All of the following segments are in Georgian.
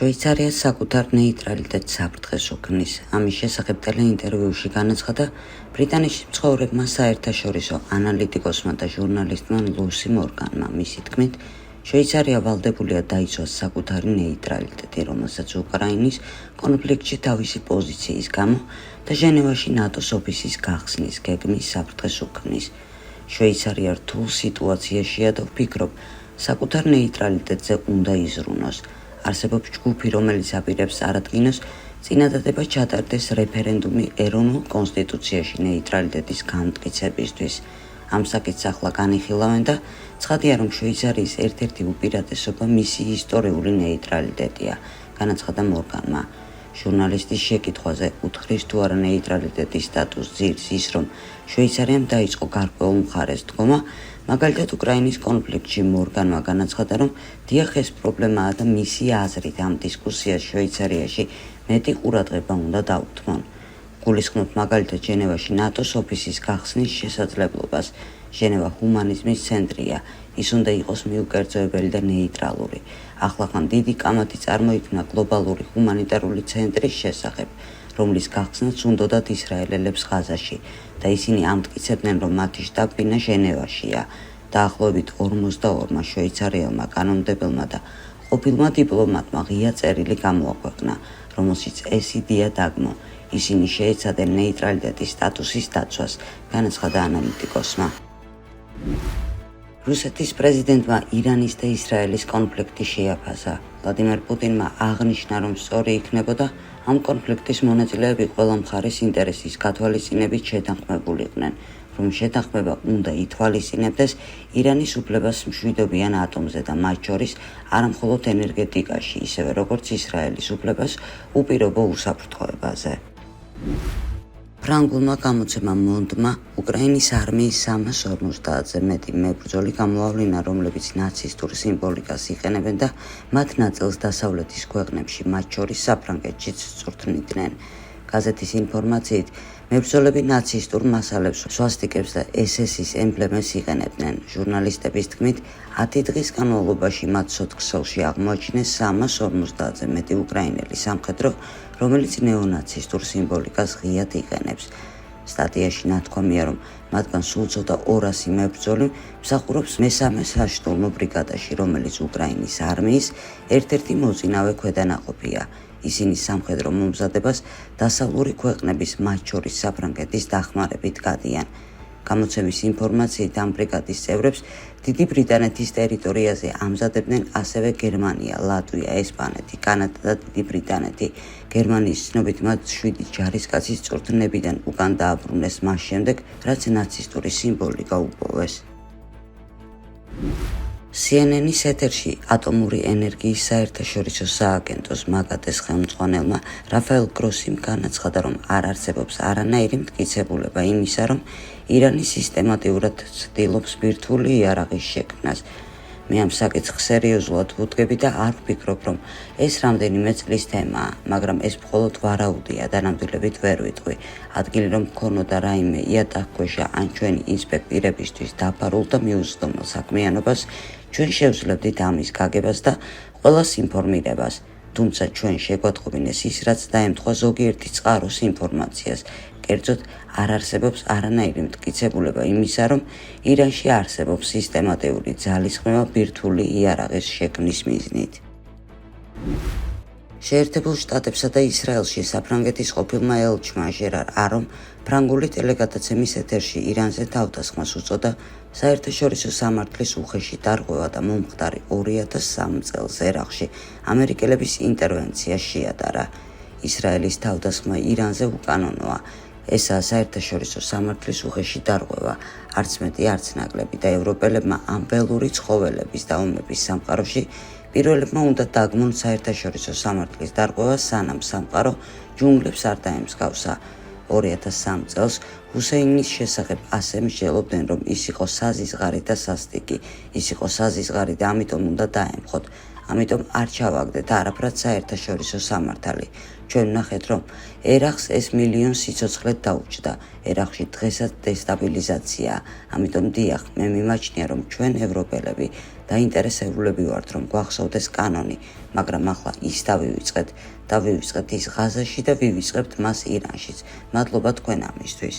შვეიცარია საკუთარ ნეიტრალიტეტს საფრთხეს უქმნის. ამის შესახებ ტელეინტერვიუში განაცხადა ბრიტანეთის მცხოვრებმა საერთაშორისო ანალიტიკოსმა და ჟურნალისტმა ლუსი მორგანმა. მისი თქმით, შვეიცარია ვალდებულია დაიცვას საკუთარი ნეიტრალიტეტი, რომელსაც უკრაინის კონფლიქტში თავისი პოზიციის გამო და ჟენევაში ნატოს ოფისის გახსნის გეგმის საფრთხეს უქმნის. შვეიცარია რთულ სიტუაციაშია და ვფიქრობ, საკუთარ ნეიტრალიტეტზე უნდა იზრუნოს. არსებობს ჯგუფი, რომელიც აპირებს წარადგინოს წინადადება ჩატარდეს რეფერენდუმი ეროვნულ კონსტიტუციაში ნეიტრალიტეტის განმტკიცებისთვის. ამ საკითხს ახლა განიხილავენ და ცხადია, რომ შვეიცარიის ერთ-ერთი უპირატესობა მისი ისტორიული ნეიტრალიტეტია, განაცხადა მორგანმა. ჟურნალისტის შეკითხვაზე უთხრის თუ არა ნეიტრალიტეტის სტატუსს ძირს ის, რომ შვეიცარიამ დაიწყო გარკვეულ მხარეს დგომა, მაგალითად უკრაინის კონფლიქტში მორგანმა განაცხადა, რომ დიახ, ეს პრობლემაა და მისი აზრით ამ დისკუსიას შვეიცარიაში მეტი ყურადღება უნდა დაუთმონ. გულისხმობ მაგალითად ჟენევაში ნატოს ოფისის გახსნის შესაძლებლობას. ჟენევა ჰუმანიზმის ცენტრია, ის უნდა იყოს მიუკერძოებელი და ნეიტრალური. ახლახან დიდი კამათი წარმოიქმნა გლობალური ჰუმანიტარული ცენტრის შესახებ, რომლის გახსნაც უნდოდათ ისრაელელებს ღაზაში და ისინი ამტკიცებდნენ, რომ მათი შტაბ-ბინა ჟენევაშია. დაახლოებით 42-მა შვეიცარიელმა კანონმდებელმა და ყოფილმა დიპლომატმა ღია წერილი გამოაქვეყნა, რომელშიც ეს იდეა დაგმო. ისინი შეეცადნენ ნეიტრალიტეტის სტატუსის დაცვას, განაცხადა ანალიტიკოსმა. რუსეთის პრეზიდენტმა ირანის და ისრაელის კონფლიქტი შეაფასა. ვლადიმერ პუტინმა აღნიშნა, რომ სწორი იქნებოდა ამ კონფლიქტის მონაწილეები ყველა მხარის ინტერესის გათვალისწინებით შეთანხმებულიყვნენ, რომ შეთანხმება უნდა ითვალისწინებდეს ირანის უფლებას მშვიდობიან ატომზე და მათ შორის არა მხოლოდ ენერგეტიკაში, ისევე როგორც ისრაელის უფლებას უპირობო უსაფრთხოებაზე. ფრანგულმა გამოცემამ მონდმა უკრაინის არმიის 350-ზე მეტი მებრძოლი გამოავლინა, რომლებიც ნაცისტურ სიმბოლიკას იყენებენ და მათ ნაწილს დასავლეთის ქვეყნებში, მათ შორის საფრანგეთშიც წვრთნიდნენ. გაზეთის ინფორმაციით, მებრძოლები ნაცისტურ მასალებს, სვასტიკებს და SS-ის ემბლემებს იყენებდნენ. ჟურნალისტების თქმით, 10 დღის განმავლობაში მათ სოთქსელში აღმოაჩინეს 350-ზე მეტი უკრაინელი სამხედრო, რომელიც ნეონაცისტურ სიმბოლიკას ღიად იყენებს. სტატიაში ნათქვამია, რომ მათგან სულ ცოტა 200 მებრძოლი მსახურობს მესამე საშტურმო ბრიგადაში, რომელიც უკრაინის არმიის ერთ-ერთი მოწინავე ქვედანაყოფია. ისინი სამხედრო მომზადებას დასავლური ქვეყნების, მათ შორის საფრანგეთის დახმარებით გადიან. გამოცემის ინფორმაციით, ამ ბრიგადის წევრებს დიდი ბრიტანეთის ტერიტორიაზე ამზადებდნენ ასევე გერმანია, ლატვია, ესპანეთი, კანადა და დიდი ბრიტანეთი. გერმანიის ცნობით მათ 7 ჯარისკაცის წვრთნებიდან უკან დააბრუნეს მას შემდეგ, რაც ნაცისტური სიმბოლიკა უპოვეს. CNN-ის ეთერში ატომური ენერგიის საერთაშორისო სააგენტოს მაგატეს ხელმძღვანელმა რაფაელ გროსიმ განაცხადა, რომ არ არსებობს არანაირი მტკიცებულება იმისა, რომ ირანი სისტემატიურად ცდილობს ბირთვული იარაღის შექმნას. მე ამ საკითხს სერიოზულად ვუდგები და არ ვფიქრობ, რომ ეს რამდენიმე წლის თემაა, მაგრამ ეს მხოლოდ ვარაუდია და ნამდვილებით ვერ ვიტყვი. ადგილი რომ მქონოდა რაიმე იატაკქვეშა ან ჩვენი ინსპექტირებისთვის დაფარულ და მიუწვდომელ საქმიანობას, ჩვენ შევძლებდით ამის გაგებას და ყველას ინფორმირებას. თუმცა ჩვენ შეგვატყობინეს ის, რაც დაემთხვა ზოგიერთი წყაროს ინფორმაციას. კერძოდ, არ არსებობს არანაირი მტკიცებულება იმისა, რომ ირანში არსებობს სისტემატიური ძალისხმევა ბირთვული იარაღის შექმნის მიზნით. შეერთებულ შტატებსა და ისრაელში საფრანგეთის ყოფილმა ელჩმა ჟერარ არომ ფრანგული ტელეგადაცემის ეთერში ირანზე თავდასხმას უწოდა საერთაშორისო სამართლის უხეში დარღვევა და მომხდარი 2003 წელს ერაყში ამერიკელების ინტერვენცია შეადარა. ისრაელის თავდასხმა ირანზე უკანონოა. ესაა საერთაშორისო სამართლის უხეში დარღვევა, არც მეტი, არც ნაკლები და ევროპელებმა ამ ველური ცხოველების და ომების სამყაროში პირველებმა უნდა დაგმონ საერთაშორისო სამართლის დარღვევა, სანამ სამყარო ჯუნგლებს არ დაემსგავსა. 2003 წელს ჰუსეინის შესახებ ასე მსჯელობდნენ, რომ ის იყო საზიზღარი და სასტიკი. ის იყო საზიზღარი და ამიტომ უნდა დაემხოთ. ამიტომ არ ჩავაგდეთ არაფრად საერთაშორისო სამართალი. ჩვენ ვნახეთ, რომ ერახს ეს მილიონ სიცოცხლედ დაუჭდა. ერახში დღესაც დესტაბილიზაციაა. ამიტომ დიახ, მე მიმაჩნია, რომ ჩვენ ევროპელები დაინტერესებულები ვართ, რომ გვახსოვდეს კანონი, მაგრამ ახლა ის დავივიწყეთ და ვივიწყეთ ის ღაზაში და ვივიწყებთ მას ირანშიც. მადლობა თქვენ ამისთვის.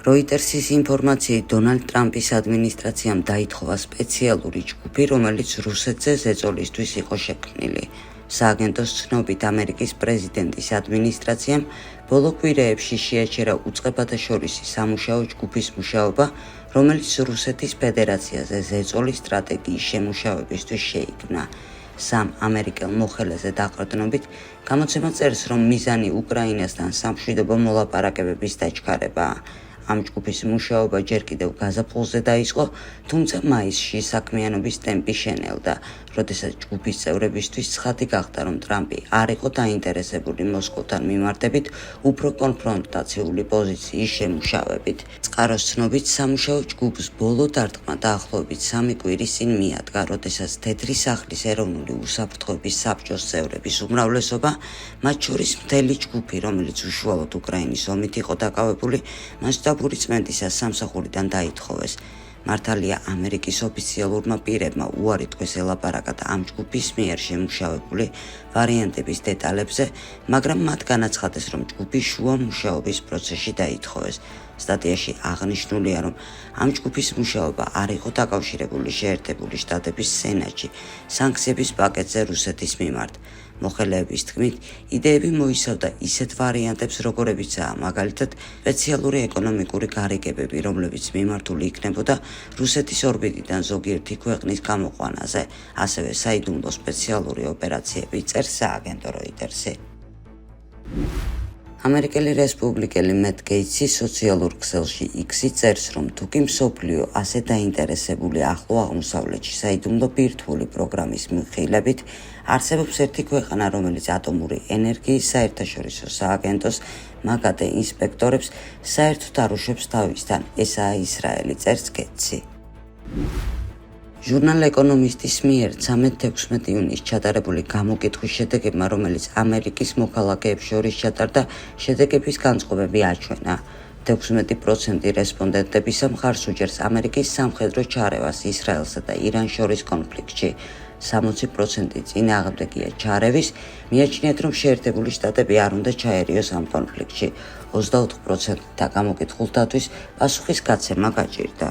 როიტერსის ინფორმაციით, დონალდ ტრამპის ადმინისტრაციამ დაითხოვა სპეციალური ჯგუფი, რომელიც რუსეთზე ზეწოლისთვის იყო შექმნილი. სააგენტოს ცნობით, ამერიკის პრეზიდენტის ადმინისტრაციამ ბოლო კვირეებში შეაჩერა უწყებადაშორისი სამუშაო ჯგუფის მუშაობა, რომელიც რუსეთის ფედერაციაზე ზეწოლის სტრატეგიის შემუშავებისთვის შეიქმნა. სამ ამერიკელ მოხელეზე დაყრდნობით, გამოცემა წერს, რომ მიზანი უკრაინასთან სამშვიდობო მოლაპარაკებების დაჩქარებაა. ამ ჯგუფის მუშაობა ჯერ კიდევ გაზაფხულზე დაიწყო, თუმცა მაისში საქმიანობის ტემპი შენელდა, როდესაც ჯგუფის წევრებისთვის ცხადი გახდა, რომ ტრამპი არ იყო დაინტერესებული მოსკოვთან მიმართებით უფრო კონფრონტაციული პოზიციის შემუშავებით. წყაროს ცნობით, სამუშაო ჯგუფს ბოლო დარტყმა დაახლოებით 3 კვირის წინ მიადგა, როდესაც თეთრი სახლის ეროვნული უსაფრთხოების საბჭოს წევრების უმრავლესობა, მათ შორის მთელი ჯგუფი, რომელიც უშუალოდ უკრაინის ომით იყო დაკავებული, მასშტაბური წმენდისას სამსახურიდან დაითხოვეს. მართალია, ამერიკის ოფიციალურმა პირებმა უარი თქვეს ელაპარაკა ამ ჯგუფის მიერ შემუშავებული ვარიანტების დეტალებზე, მაგრამ მათ განაცხადეს, რომ ჯგუფი შუა მუშაობის პროცესში დაითხოვეს. სტატიაში აღნიშნულია, რომ ამ ჯგუფის მუშაობა არ იყო დაკავშირებული შეერთებული შტატების სენატში სანქციების პაკეტზე რუსეთის მიმართ. მოხელეების თქმით, იდეები მოიცავდა ისეთ ვარიანტებს, როგორებიცაა მაგალითად სპეციალური ეკონომიკური გარიგებები, რომლებიც მიმართული იქნებოდა რუსეთის ორბიტიდან ზოგიერთი ქვეყნის გამოყვანაზე, ასევე საიდუმლო სპეციალური ოპერაციები, წერს სააგენტო როიტერსი. ამერიკელი რესპუბლიკელი მეტ გეიტსი სოციალურ ქსელში X-ი წერს, რომ თუკი მსოფლიო ასე დაინტერესებული ახლო აღმოსავლეთში საიდუმლო ბირთვული პროგრამის მხილებით, არსებობს ერთი ქვეყანა, რომელიც ატომური ენერგიის საერთაშორისო სააგენტოს მაგადე ინსპექტორებს საერთოდ არ უშვებს თავისთან, ესაა ისრაელი, წერს გეიტსი. ჟურნალ ეკონომისტის მიერ 13-16 იუნის ჩატარებული გამოკითხვის შედეგებმა, რომელიც ამერიკის მოქალაქეებს შორის ჩატარდა, შედეგების განწყობები აჩვენა. 16% რესპონდენტებისა მხარს უჭერს ამერიკის სამხედრო ჩარევას ისრაელსა და ირანს შორის კონფლიქტში. 60% წინააღმდეგია ჩარევის, მიაჩნიათ, რომ შეერთებული შტატები არ უნდა ჩაერიოს ამ კონფლიქტში. 24% და გამოკითხულთათვის პასუხის გაცემა გაჭირდა.